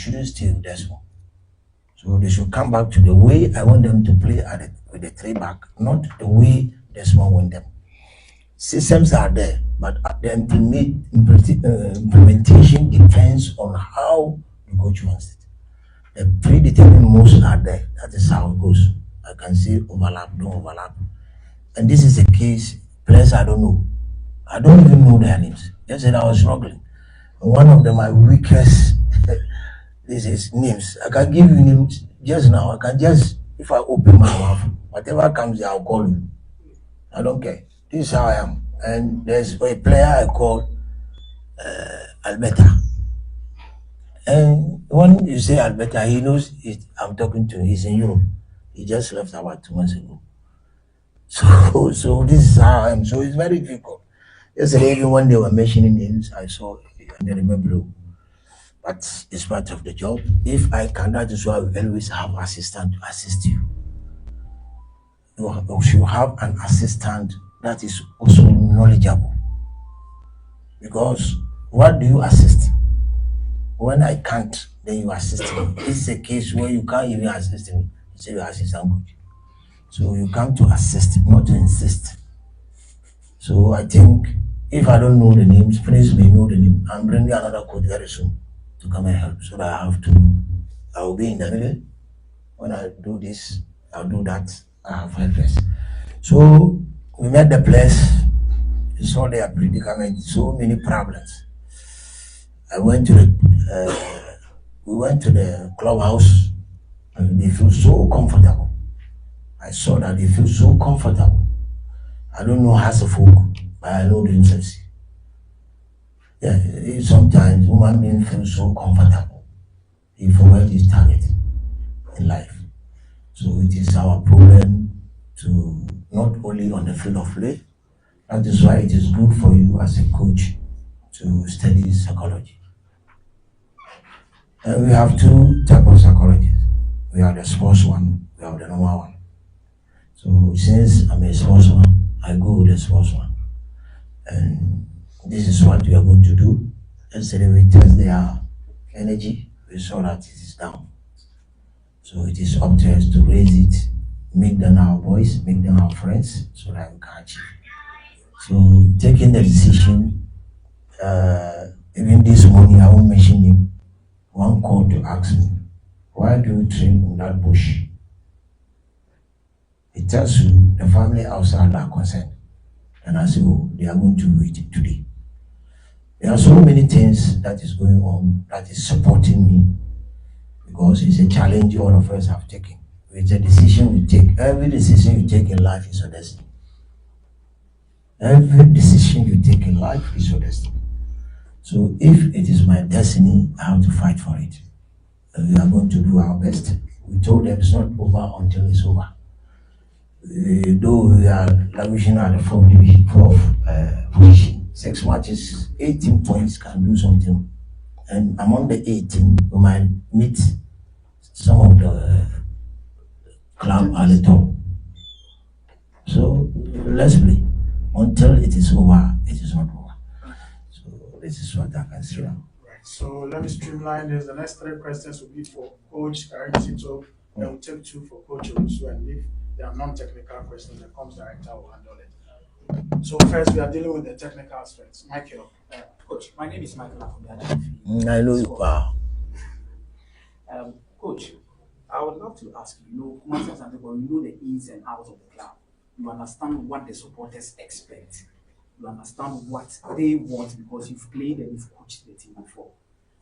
shouldn't stay with Desmond. So they should come back to the way I want them to play with the three back, not the way Desmond want them. Systems are there, but the implementation depends on how the coach wants it. The predetermined moves are there. That is how it goes. I can say overlap, don't overlap. And this is a case, players I don't know. I don't even know their names. Yesterday I was struggling. And one of them, my weakest, this is names. I can give you names just now. I can just, if I open my mouth, whatever comes there, I'll call you. I don't care. This is how I am. And there's a player I call Alberta. And when you say Alberta, he knows I'm talking to him. He's in Europe. He just left about 2 months ago. So this is how I am. So it's very difficult. Yesterday, even when they were mentioning names, I saw and I remember. But it's part of the job. If I can, that is why we always have assistant to assist you. You should have an assistant that is also knowledgeable. Because what do you assist? When I can't, then you assist me. This is a case where you can't even assist me. You say you assistant coach. So you come to assist, not to insist. So I think if I don't know the names, please may know the name. I'm bringing another coach very soon to come and help. So that I will be in the middle. When I do this, I'll do that. I have helpers. So we met the place. We saw their predicament, so many problems. We went to the clubhouse and they feel so comfortable. I saw that they feel so comfortable. I don't know House of Folk, but I know the intimacy. Yeah, sometimes human beings feel so comfortable. He forget his target in life. So it is our problem to not only on the field of play. That is why it is good for you as a coach to study psychology. And we have two types of psychologists. We have the sports one, we have the normal one. So since I'm a sportsman, I go with the sports one. And this is what we are going to do. Yesterday we test their energy. We saw that it is down. So it is up to us to raise it, make them our boys, make them our friends, so that we can achieve. So taking the decision, even this morning I won't mention him. One called to ask me, why do you train in that bush? It tells you the family outside are concerned. And I say, oh, they are going to do it today. There are so many things that is going on that is supporting me, because it's a challenge all of us have taken. It's a decision we take. Every decision you take in life is your destiny. Every decision you take in life is your destiny. So if it is my destiny, I have to fight for it. And we are going to do our best. We told them it's not over until it's over. Though we are languishing at the fourth position, 6 matches, 18 points can do something. And among the 18, we might meet some of the club at the top. So let's play. Until it is over, it is not over. So this is what I can say. Right. So let me streamline this. The next 3 questions will be for Coach Zito. Then we'll take 2 for Coach Owusu, and if there are non-technical questions, the comms director will handle it. So first, we are dealing with the technical aspects. Michael. Coach, my name is Michael. I know you. Wow. Coach, I would love to ask you, you know the ins and outs of the club. You understand what the supporters expect. You understand what they want because you've played and you've coached the team before.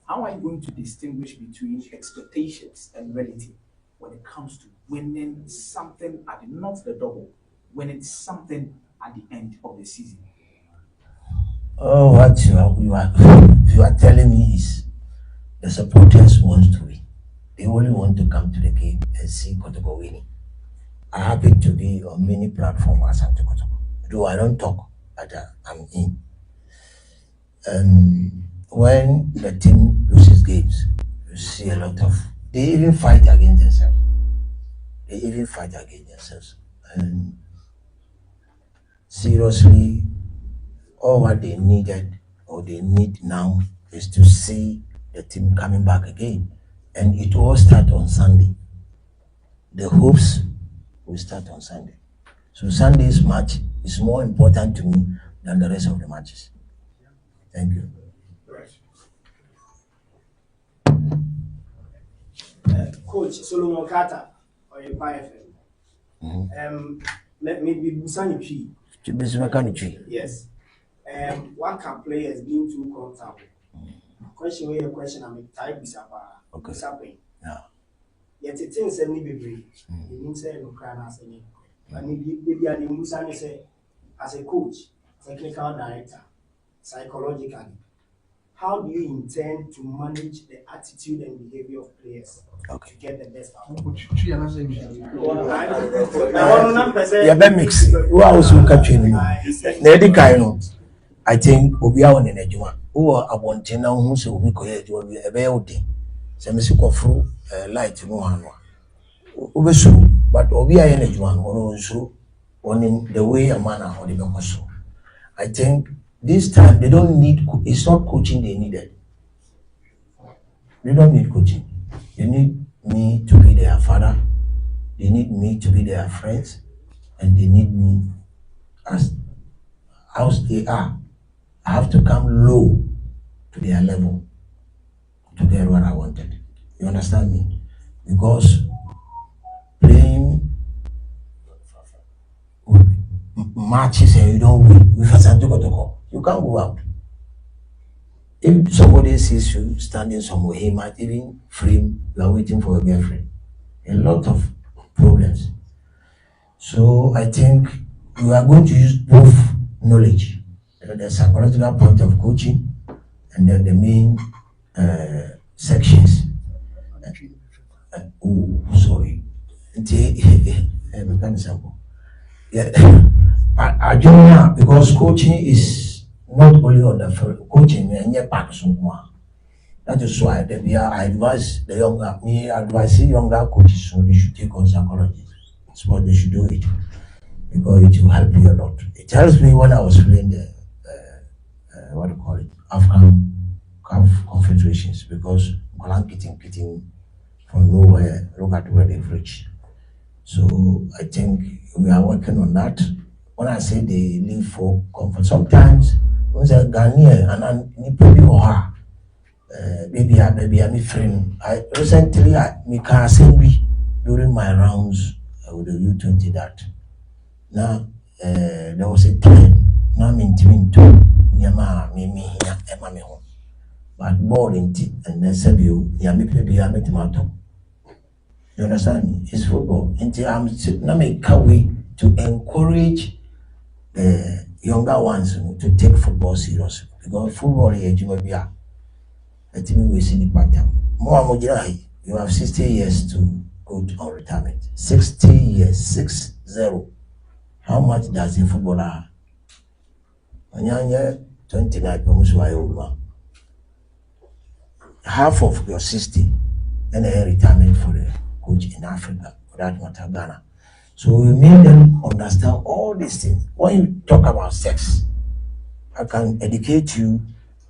How are you going to distinguish between expectations and reality when it comes to winning something at not the double, winning something at the end of the season? Oh, what you are telling me is the supporters want to win. They only want to come to the game and see Kotoko winning. I happen to be on many platforms as Kotoko. Though I don't talk, but I'm in. When the team loses games, you see a lot of, they even fight against themselves. And seriously, all what they needed or they need now is to see the team coming back again and it all start on Sunday. The hopes will start on Sunday. So Sunday's match is more important to me than the rest of the matches. Thank you. Coach Solomon Carter or your FM. Let me be Busanity. Yes. What can players being too comfortable? Question where your question I'm type is about. Okay. Yeah. Yet it is a baby. You mean say no can as any. And maybe I didn't say as a coach, technical director, psychologically. How do you intend to manage the attitude and behavior of players to get the best out of them? Mix. Who also catching? I think we are on an edge one. Who are wanting now who say we could be a very day. Some is through light no one. Ubesu, but we are in edge one or so on the way a manner or the so. I think this time they don't need, it's not coaching they needed. They don't need coaching. They need me to be their father. They need me to be their friends. And they need me as they are. I have to come low to their level to get what I wanted. You understand me? Because playing matches and you don't win with Kotoko, you can't go out. If somebody sees you standing somewhere, he might even frame you are waiting for a girlfriend. A lot of problems. So I think we are going to use both knowledge, the psychological point of coaching, and then the main sections. Sorry. Yeah, because coaching is not only on the field, coaching and yet back somewhere. That is why I advise the younger coaches so they should take on psychology. That's what they should do it because it will help you a lot. It helps me when I was playing the what do you call it, African confederations because I'm getting from nowhere. Look at where they've reached. So I think we are working on that. When I say they live for comfort, sometimes when they Ghanaian and I'm maybe I'm a friend. I recently me can assembly during my rounds with the U20 that now there was a time now I'm in Nyama me here Emma me home. But ball in tea and then said you met tomato. You understand me? It's football. Until I'm now make a way to encourage the younger ones to take football seriously. Because football here, I think we see the pattern. You have 60 years to go to on retirement. 60 years, 6-0. How much does a footballer? 29, half of your 60 and a retirement for the coach in Africa, for that matter, Ghana. So we made them understand all these things. When you talk about sex, I can educate you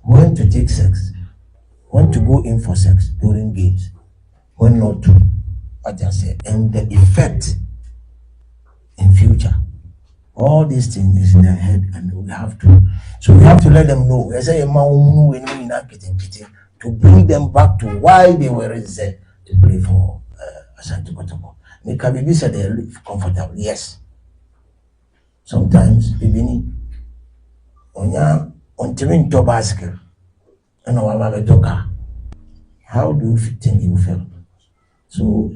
when to take sex, when to go in for sex during games, when not to, what I say, and the effect in future. All these things is in their head, and we have to. So we have to let them know. To bring them back to why they were there to play for Asante Kotoko. Maybe said they live comfortable. Yes. Sometimes, Bibini, on Timin Tobasker, and our how do you think you feel? So,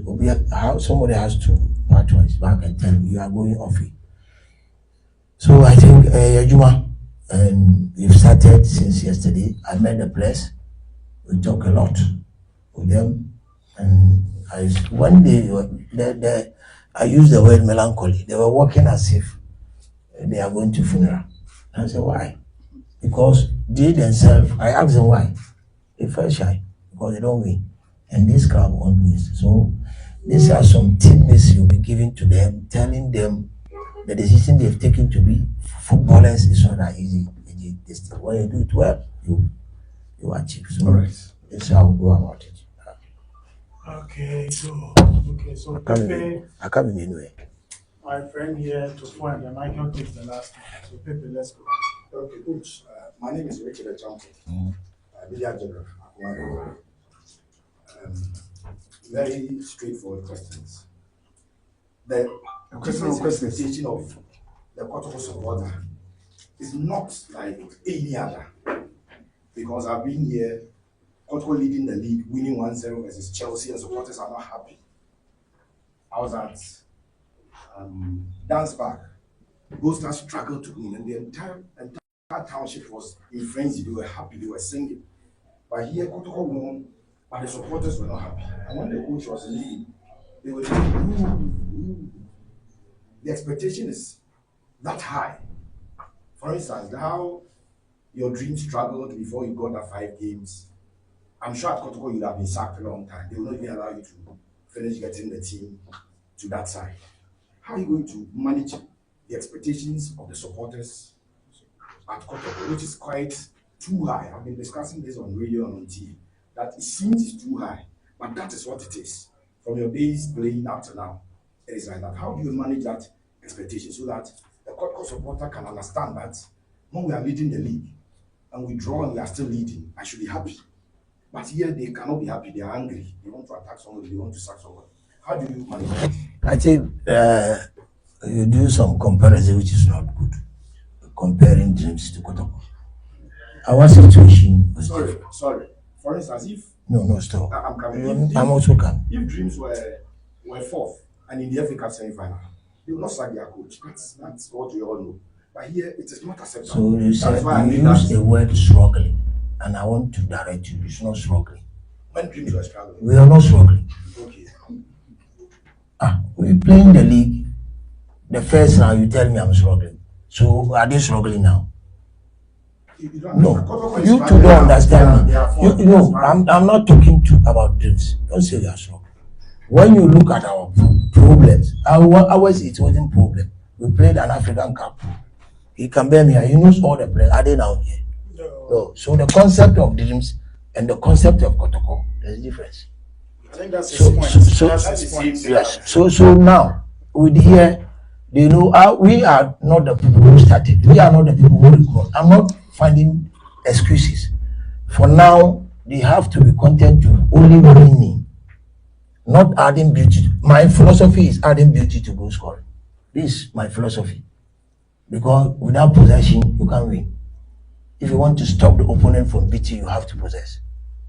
how somebody has to patronize back and tell you are going off it. So, I think, Yajuma, and we've started since yesterday. I met the place. We talk a lot with them, and one day I used the word melancholy. They were walking as if they are going to funeral. I said, why? Because they themselves, I asked them why. They felt shy because they don't win, and this crowd won't win. So these are some tidbits you'll be giving to them, telling them the decision they've taken to be footballers is not that easy. When you do it well, you achieve. So all right. This is how we go about it. Okay, so Pepe, I can't anyway. my friend here to find and Michael takes the last one. So Pepe, let's go. Okay, coach. My name is Richard Echampo. Media geographer. Very straightforward questions. The different expectation of the Kotoko supporter is not like any other. Because I've been here, Kotoko leading the league, winning 1-0 versus Chelsea, and supporters are not happy. I was at Dance Park. Those that struggled to win, and the entire township was in frenzy. They were happy, they were singing. But here, Kotoko won, but the supporters were not happy. And when the coach was leading, they were saying, ooh. The expectation is that high. For instance, how your dream struggled before you got that 5 games. I'm sure at Kotoko you'd have been sacked a long time. They will not even allow you to finish getting the team to that side. How are you going to manage the expectations of the supporters at Kotoko, which is quite too high? I've been discussing this on radio and on TV, that it seems too high, but that is what it is. From your days playing up to now, it is like that. How do you manage that expectation so that the Kotoko supporter can understand that when we are leading the league and we draw and we are still leading, I should be happy. But here they cannot be happy, they are angry, they want to attack somebody, they want to sack somebody. How do you manage that? I think you do some comparison which is not good. Comparing dreams to Kotoko. Our situation was Sorry. For instance, if no, stop. I'm coming. I'm also coming. If dreams were 4th and in the FA Cup semi-final, they will not sack their coach. That's what we all know. But here it is not acceptable. So you said you use the word struggling, and I want to direct you. It's not struggling. When dreams were struggling. We are not struggling. Okay. We playing the league. The first round, you tell me I'm struggling. So are they struggling now? No, you two don't understand me. I'm not talking about dreams. Don't say we are struggling. When you look at our problems, ours it wasn't problem. We played an African Cup. He can bear me. He knows all the players. Are they now here? No. So the concept of dreams and the concept of Kotoko, there's a difference. I think that's his point. That's his point. Yes. So now with here, they know we are not the people who started. We are not the people who recall. I'm not finding excuses. For now, they have to be content to only winning, not adding beauty. My philosophy is adding beauty to goal scoring. This is my philosophy. Because without possession, you can't win. If you want to stop the opponent from beating, you have to possess.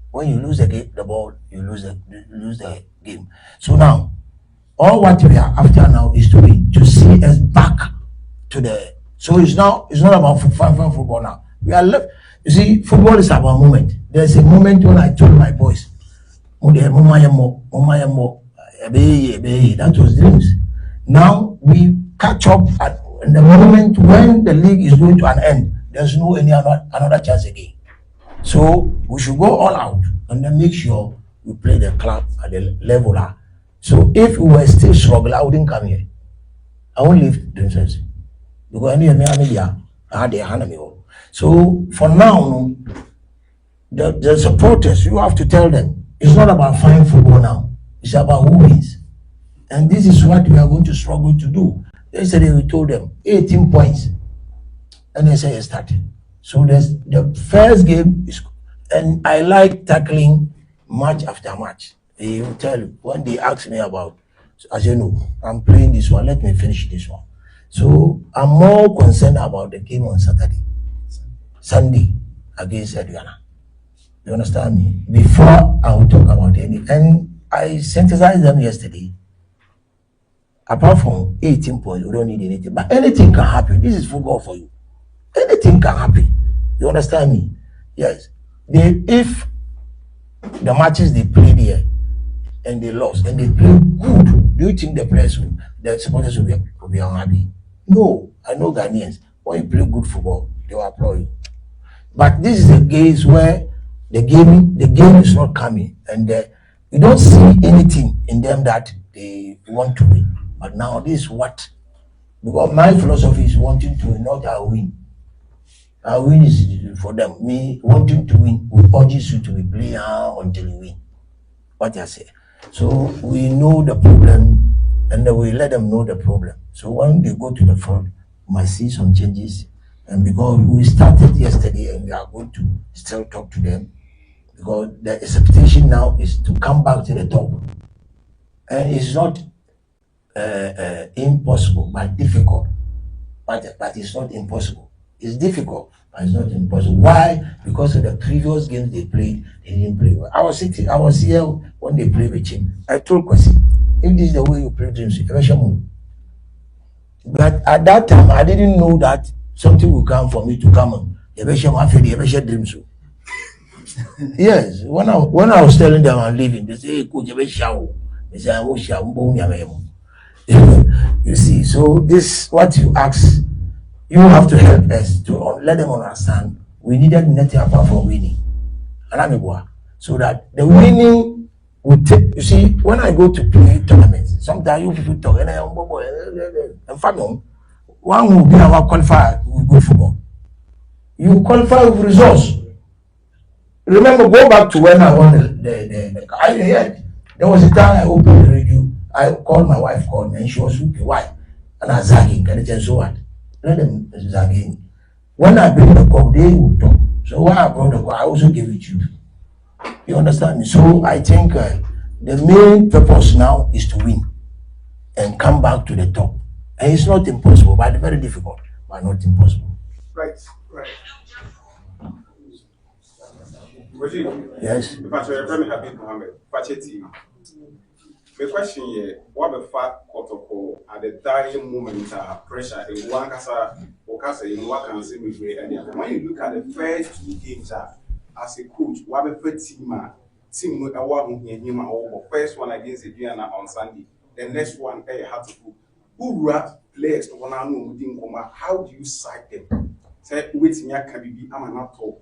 When you lose the ball, you lose the game. So now, all what we are after now is to see us back to the. So it's not about football now. We are left. You see, football is about moment. There's a moment when I told my boys, that was dreams. Now we catch up at the moment when the league is going to an end. There's no another chance again. So we should go all out and then make sure we play the club at the level. So if we were still struggling, I wouldn't come here. I won't leave the sense. Because I had a me. So for now, the supporters, you have to tell them it's not about fine football now. It's about who wins. And this is what we are going to struggle to do. Yesterday we told them 18 points. And they say it started. So there's the first game is, and I like tackling match after match. They will tell you when they ask me about, as you know, I'm playing this one, let me finish this one. So I'm more concerned about the game on Sunday against Edgana. You understand me? Before I will talk about any, and I synthesized them yesterday. Apart from 18 points, we don't need anything. But anything can happen. This is football for you. Anything can happen. You understand me? Yes. If the matches they played here and they lost and they played good, do you think the supporters will be unhappy? No. I know Ghanaians. When you play good football, they will applaud you. But this is a case where the game is not coming, and you don't see anything in them that they want to win. But now this is what, because my philosophy is wanting to win, not I win. I win is for them. Me wanting to win will urge you to be playing until you win. What I say. So we know the problem, and then we let them know the problem. So when they go to the front, we might see some changes. And because we started yesterday and we are going to still talk to them, because the expectation now is to come back to the top. And it's not impossible, but difficult. But it's not impossible. It's difficult, but it's not impossible. Why? Because of the previous games they played, they didn't play well. I was here when they played with him. I told Kwesi, if this is the way you play dreams, you ever move. But at that time, I didn't know that something will come for me to come on. Dreams. Yes, when I was telling them I'm leaving, they say, hey, coach, they say, I wish I won't. You see, so this what you ask, you have to help us to let them understand we needed nothing apart from winning. So that the winning would take, you see, when I go to play tournaments, sometimes you people talk and family, one will be our qualifier with good football. You qualify with results. Remember, go back to when I won I heard there was a time I opened the radio. I called my wife, called me, and she was looking, why? And I zagging, and it so what? Let them zagging. When I bring the call, they will talk. So when I brought the call, I also give it to you. You understand me? So I think the main purpose now is to win and come back to the top. And it's not impossible, but very difficult, but not impossible. Right. Yes. If I say Remy Habib Mohammed, Pacheti. The question here, what the fact Kotoko at the dying moment pressure in one casa or casa in one can see me and when you look at the first two games as a coach, what the first team with a one him or first one against Adriana on Sunday, the next one had to go. Who rat players to one know within Koma? How do you cite them? Say wait me can be I'm not top.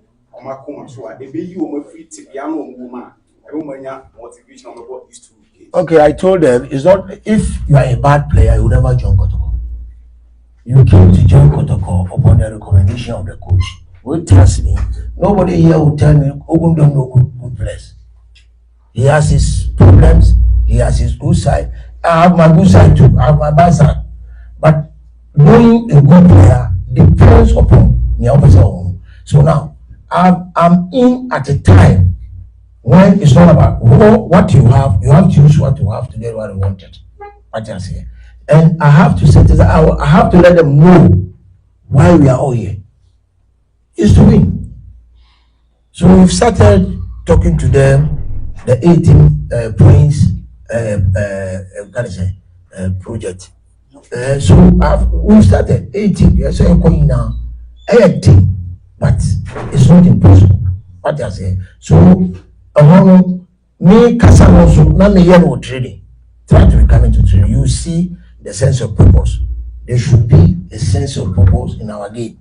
Okay, I told them it's not if you are a bad player, you will never join Kotoko. You came to join Kotoko upon the recommendation of the coach. Will trust me. Nobody here will tell me Ogun don't know good players. He has his problems, he has his good side. I have my good side too, I have my bad side. But knowing a good player depends upon the opposite. So now I'm in at a time when it's not about what you have to use what you have to get what you wanted. What I say. And I have to say this, I have to let them know why we are all here. Is to win. So we've started talking to them, the 18 points project. So we've started 18, yes, I'm going now. 18. But it's not impossible. What I say. So among me, Casanoso, not me here trading. Try to be coming to trading. You see the sense of purpose. There should be a sense of purpose in our game.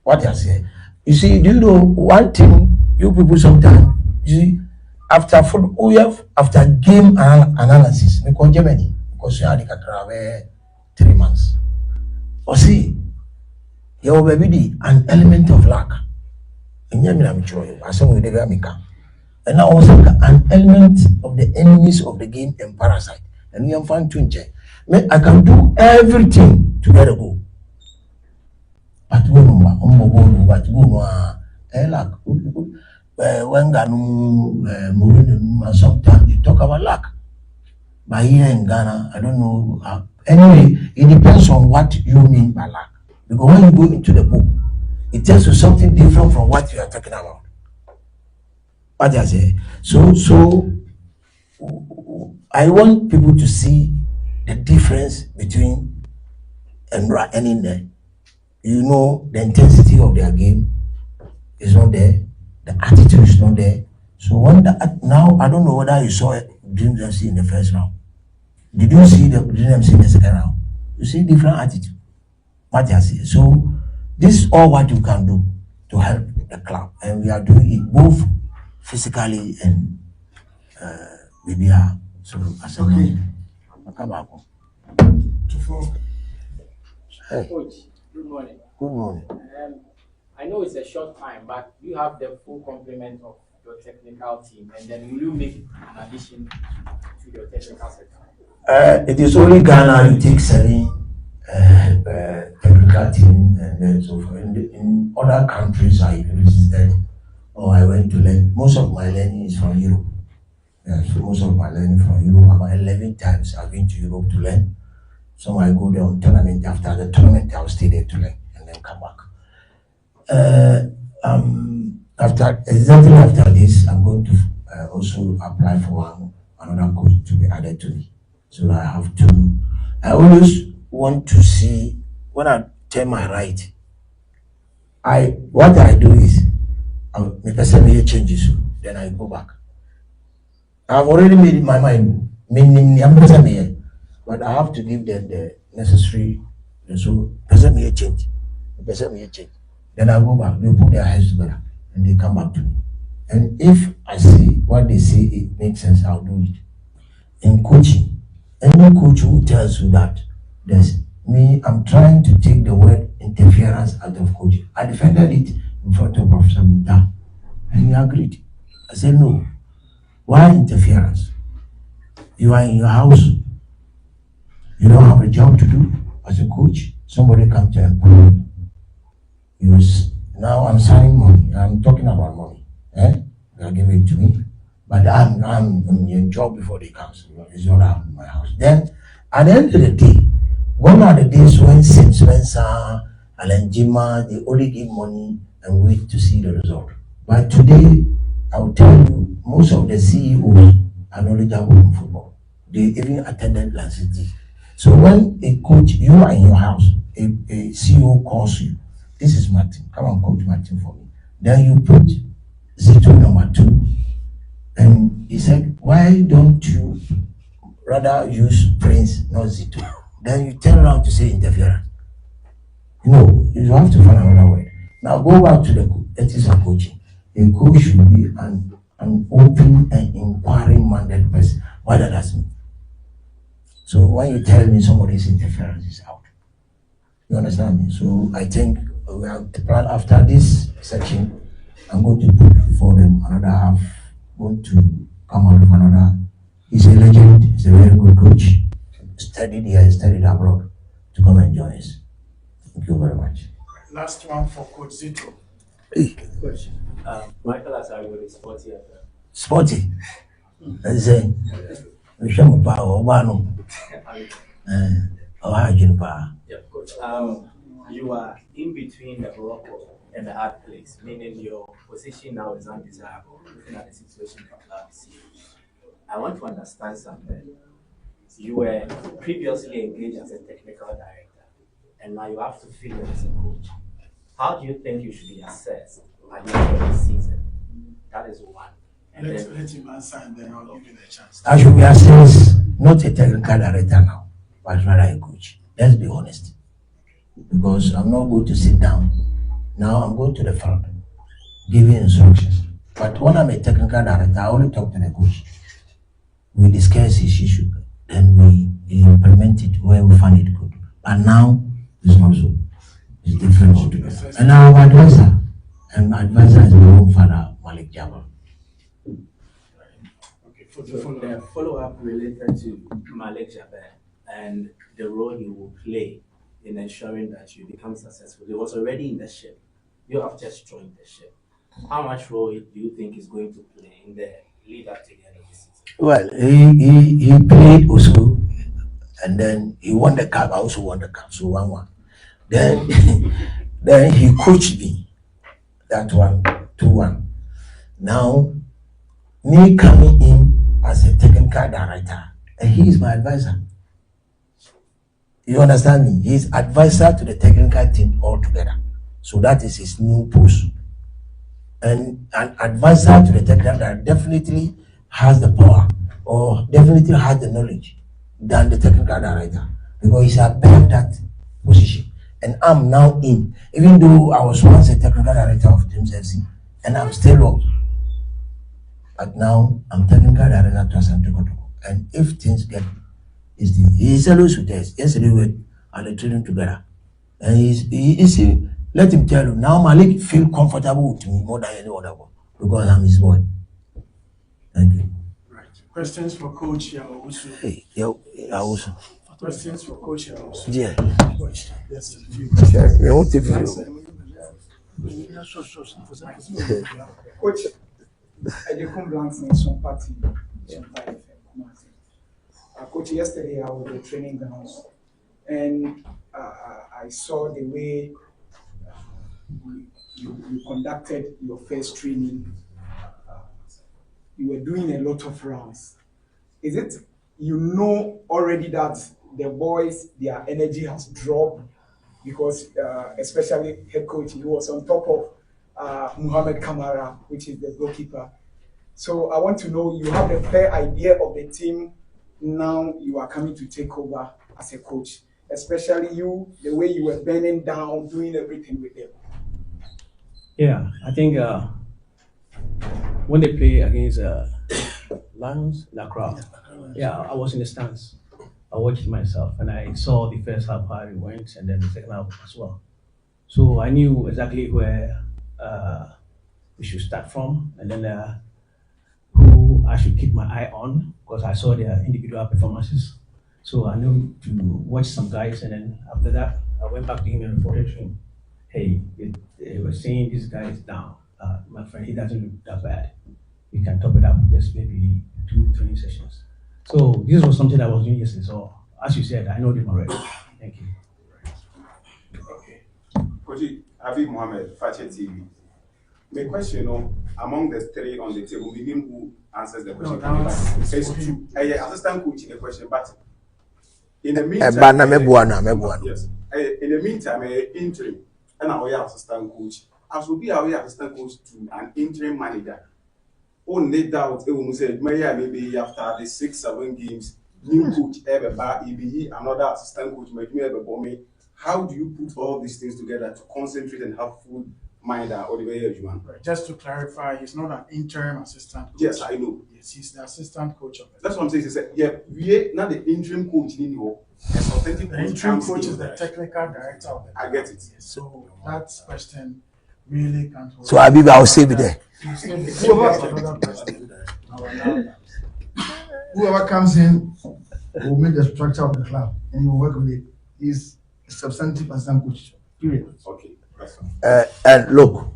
What I say. You see, do you know one thing you people sometimes you see after football we have after game analysis, because Germany, because you had the 3 months. Or see. There will be an element of luck. And also an element of the enemies of the game and parasite. And we are fun to I can do everything to get a goal. But when sometimes you talk about luck. But here in Ghana, I don't know. Anyway, it depends on what you mean by luck. Because when you go into the book, it tells you something different from what you are talking about. What I say. So I want people to see the difference between and in there. You know, the intensity of their game is not there, the attitude is not there. So when now I don't know whether you saw Dream MC in the first round. Did you see the Dream MC in the second round? You see different attitude. What I say. So this is all what you can do to help the club, and we are doing it both physically and maybe so as a Okay. Hey, Coach, good morning. good morning. I know it's a short time, but you have the full complement of your technical team, and then will you make an addition to your technical setup? It is only Ghana you take selling technical team, and so forth. In other countries I visited or I went to learn. Most of my learning is from Europe. Yeah, so most of my learning from Europe. About 11 times I've been to Europe to learn. So I go there on tournament. After the tournament, I'll stay there to learn and then come back. Exactly after this, I'm going to also apply for another coach to be added to me. So I have to. I always want to see when I turn my right. What I do is make a semi changes. Then I go back. I've already made my mind. But I have to give them the necessary. So person may change. Then I go back. They put their heads together and they come back to me. And if I see what they say it makes sense, I'll do it. In coaching, any coach who tells you that I'm trying to take the word interference out of coaching. I defended it in front of Professor Minta, and he agreed. I said, no. Why interference? You are in your house. You don't have a job to do as a coach. Somebody comes to employ you. Now I'm signing money. I'm talking about money. They are giving it to me. But I'm in a job before they come. It's not out in my house. Then at the end of the day, gone are the days when St. Spencer, Alan Jima, they only give money and wait to see the result. But today, I'll tell you, most of the CEOs are knowledgeable in football. They even attended Land City. So when a coach, you are in your house, a CEO calls you, this is Martin, come and coach Martin for me. Then you put Zito number 2, and he said, why don't you rather use Prince, not Zito? Then you turn around to say interference. No, you have to find another word. Now go back to the ethics of coaching. A coach should be an open and inquiring minded person. What does that mean? So when you tell me somebody's interference is out, you understand me? So I think we have to plan after this section. I'm going to put for them another half. Going to come out of another. He's a legend. He's a very good coach. Studied here, studied abroad to come and join us. Thank you very much. Last one for Coach Zito. Question. Michael Asari is 40 years old. Sporty. Let's say, we show me power. Obano. Yeah, Coach. You are in between the rock and the hard place, meaning your position now is undesirable, looking at the situation from club this year. I want to understand something. You were previously engaged as a technical director, and now you have to fill it as a coach. How do you think you should be assessed at the end of the season? That is one. And Let him answer, and then I'll give you the chance. I should be assessed not a technical director now, but rather a coach. Let's be honest. Because I'm not going to sit down. Now I'm going to the front, giving instructions. But when I'm a technical director, I only talk to the coach. We discuss his issue, then we implement it where we find it good. But now it's not so. It's different altogether. And now I'm advisor. And my advisor is my own father, Malik Jabba. Okay, for the follow-up related to Malik Jabba and the role he will play in ensuring that you become successful. He was already in the ship. You have just joined the ship. How much role do you think is going to play in the lead up to the end of the season? Well, he played also, and then he won the cup. I also won the cup, so 1-1. Then then he coached me. That one, 2-1. Now, me coming in as a technical director, and he is my advisor. You understand me? He's advisor to the technical team altogether. So that is his new post. And an advisor to the technical director definitely has the power or definitely has the knowledge than the technical director, because he's above that position. And I'm now in, even though I was once a technical director of Teams FC, and I'm still up. But now I'm technical director to Kotoko. And if things get, he's always with us. Yesterday we are training together. And let him tell you, now Malik feel comfortable with me more than any other one, because I'm his boy. Thank you. Right. Questions for Coach Yaousu. Hey, yo, I was. Questions for Coach Yaousu. Yeah. Yes. Yeah, I want to feel. Coach, I did come blank in some party. Coach, yesterday I was at the training grounds and I saw the way you conducted your first training. You were doing a lot of rounds. Is it you know already that the boys, their energy has dropped because especially head coach, he was on top of Muhammad Kamara, which is the goalkeeper. So I want to know, you have a fair idea of the team now you are coming to take over as a coach, especially you, the way you were bending down, doing everything with them. Yeah, I think when they play against Lions, the crowd, yeah, I was in the stands. I watched myself and I saw the first half how it went and then the second half as well. So I knew exactly where we should start from and then who I should keep my eye on because I saw their individual performances. So I knew to watch some guys and then after that, I went back to him and reported to him, hey, they were saying this guy is down. My friend, he doesn't look that bad. We can top it up just maybe 2 training sessions. So this was something I was doing yesterday. So as you said, I know them already. Thank you. Okay. Coach Habib Mohammed, Fachet TV. My question, among the three on the table, we didn't who answers the question. No, It's two. Assistant coach in the question, but in the meantime, yes. In the meantime, interim, and our assistant coach, as will be our assistant coach to an interim manager. Only doubt, it will say, maybe after the 6-7 games, new coach ever back, be another assistant coach, maybe ever bomb. How do you put all these things together to concentrate and have full mind or the way you want? Just to clarify, he's not an interim assistant coach. Yes, I know. Yes, he's the assistant coach of it. That's what I'm saying. He said, yeah, we not the interim coach anymore. The interim coach is the technical director of it. I get it. Yes, so that question really can't hold. So Habib, I'll save it there. Whoever comes in will make the structure of the club and he will work with it. He's a substantive assistant coach. Period. Okay. That's And look,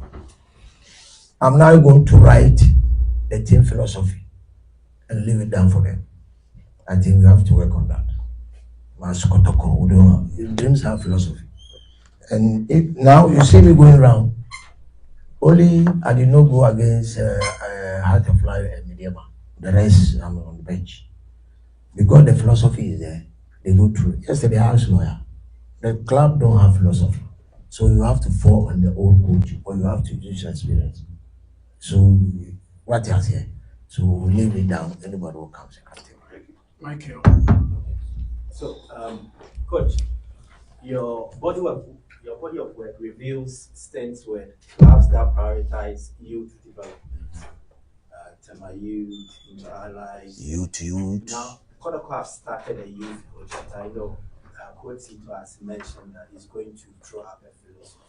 I'm now going to write the team philosophy and leave it down for them. I think we have to work on that. As Kotoko, we don't dreams have philosophy. And now you see me going around. Only I did not go against Heart of Life and Mediama. The rest I'm on the bench. Because the philosophy is there, they go through. Yesterday I asked lawyer. The club don't have philosophy. So you have to fall on the old coach or you have to use your experience. So what else here? So we'll leave it down. Anybody who comes, you can take it. Michael. So, Coach, your body of work reveals stints with clubs that prioritize youth development. Tema Youth, Allies. Youth. Now, Kotoko have started a youth project. I know Coach Zito has mentioned that he's going to throw up a philosophy.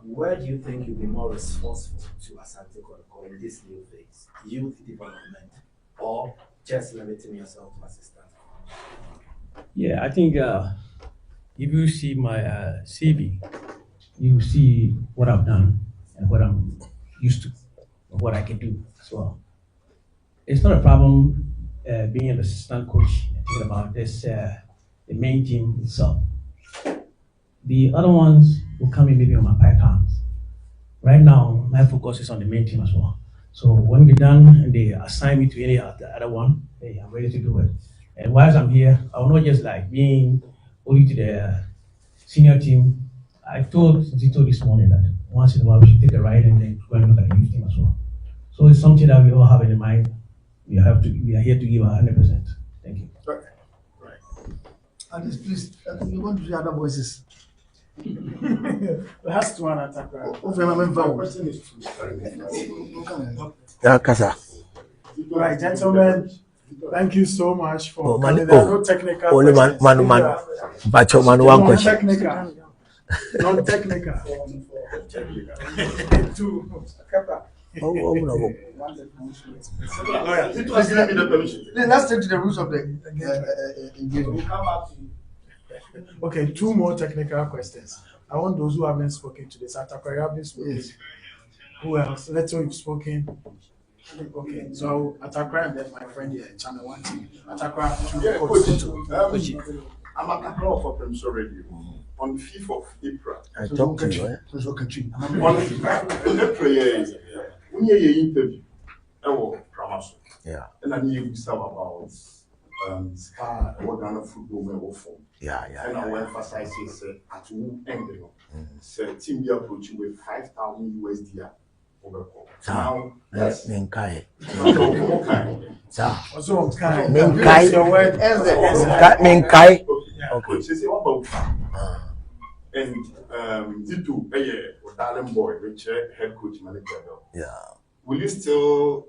Where do you think you'll be more responsible to Asante Kotoko in this new phase? Youth development or just limiting yourself to assistant? Yeah, I think if you see my CV, you see what I've done and what I'm used to, and what I can do as well. It's not a problem being an assistant coach and thinking about this, the main team itself. The other ones will come in maybe on my pipelines. Right now, my focus is on the main team as well. So when we're done and they assign me to any other one, hey, I'm ready to do it. And whilst I'm here, I will not just like being only to the senior team. I told Zito this morning that once in a while we should take a ride and then go and look at the youth team as well. So it's something that we all have in mind. We are here to give 100%. Thank you. right. And please, you want to hear other voices. Last one attack. My question is Yeah, Kasa. Right, gentlemen. Thank you so much for coming. There are no technical only questions. one question. Non-technical. Two. Oh, no. Please give me the permission. Let's take to the rules of the engagement. We'll come back to you. Okay, 2 more technical questions. I want those who haven't spoken today. Satakwa, you haven't spoken. Yes. Who else? Let's say you've spoken. Okay, so Atakra and then my friend here, Channel 1 TV. Atakra, Yeah, Coach coach. Zito. I'm at the crowd for Premier Radio on 5th of April. I talk to you, eh? On April, when you interview, Pramaso. Yeah. And I knew you some about spa, what kind of football we were for. Yeah. And I will emphasize this at who end. So, team be approach you with 5,000 USD. Now, that's Menkai. Also, on Kai. Menkai. Your word. Menkai. Okay. She said, what about and Zito, or darling boy, which head coach manager. Yeah. Will you still